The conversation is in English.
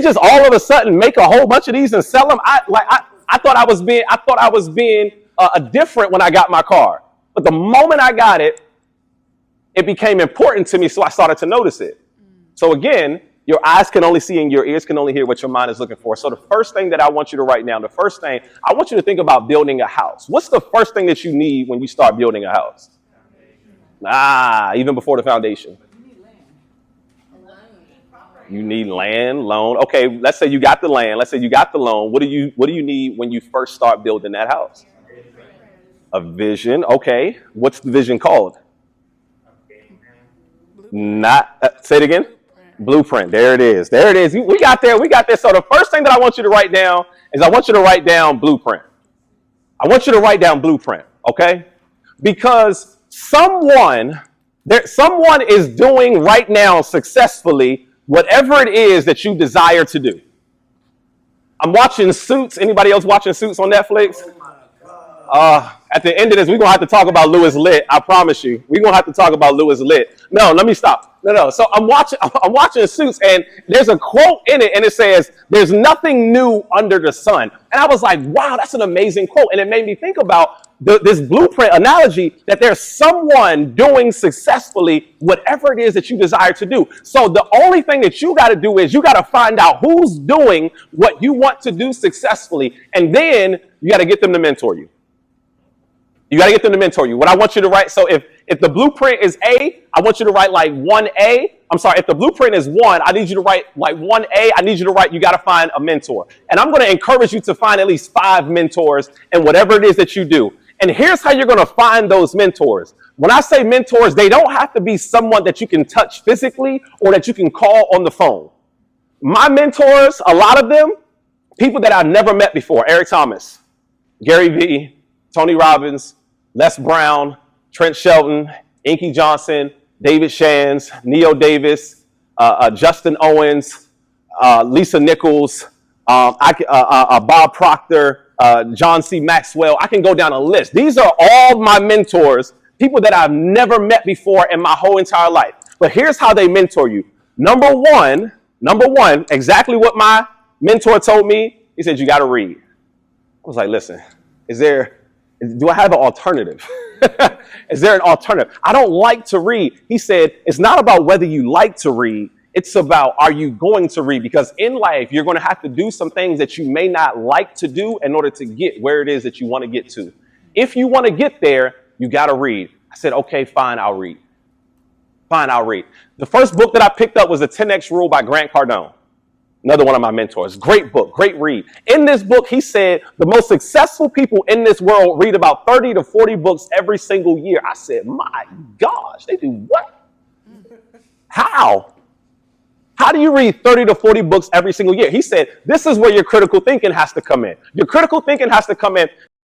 they just all of a sudden make a whole bunch of these and sell them? I thought I was being different when I got my car. But the moment I got it, it became important to me, so I started to notice it. So again, your eyes can only see and your ears can only hear what your mind is looking for. So the first thing that I want you to write down, I want you to think about building a house. What's the first thing that you need when you start building a house? Even before the foundation. You need land, loan. Okay, let's say you got the land. Let's say you got the loan. What do you need when you first start building that house? A vision. Okay. What's the vision called? Say it again. Blueprint. There it is. There it is. We got there. So the first thing that I want you to write down is I want you to write down blueprint. I want you to write down blueprint. Okay? Because someone is doing right now successfully whatever it is that you desire to do. I'm watching Suits. Anybody else watching Suits on Netflix? At the end of this, we're going to have to talk about Louis Litt. I promise you. We're going to have to talk about Louis Litt. No, let me stop. No. So I'm watching Suits, and there's a quote in it, and it says, "There's nothing new under the sun." And I was like, wow, that's an amazing quote. And it made me think about this blueprint analogy that there's someone doing successfully whatever it is that you desire to do. So the only thing that you got to do is you got to find out who's doing what you want to do successfully, and then you got to get them to mentor you. You got to get them to mentor you. What I want you to write, so if the blueprint is A, I want you to write like 1A. I'm sorry, if the blueprint is 1, I need you to write like 1A. I need you to write, you got to find a mentor. And I'm going to encourage you to find at least 5 mentors in whatever it is that you do. And here's how you're going to find those mentors. When I say mentors, they don't have to be someone that you can touch physically or that you can call on the phone. My mentors, a lot of them, people that I've never met before. Eric Thomas, Gary Vee, Tony Robbins, Les Brown, Trent Shelton, Inky Johnson, David Shands, Neo Davis, Justin Owens, Lisa Nichols, Bob Proctor, John C. Maxwell. I can go down a list. These are all my mentors, people that I've never met before in my whole entire life. But here's how they mentor you. Number one, exactly what my mentor told me. He said, you got to read. I was like, listen, do I have an alternative? Is there an alternative? I don't like to read. He said, it's not about whether you like to read. It's about, are you going to read? Because in life, you're going to have to do some things that you may not like to do in order to get where it is that you want to get to. If you want to get there, you got to read. I said, okay, fine, I'll read. The first book that I picked up was The 10X Rule by Grant Cardone. Another one of my mentors. Great book, great read. In this book, he said the most successful people in this world read about 30 to 40 books every single year. I said, my gosh, they do what? How? How do you read 30 to 40 books every single year? He said, this is where your critical thinking has to come in. Your critical thinking has to come in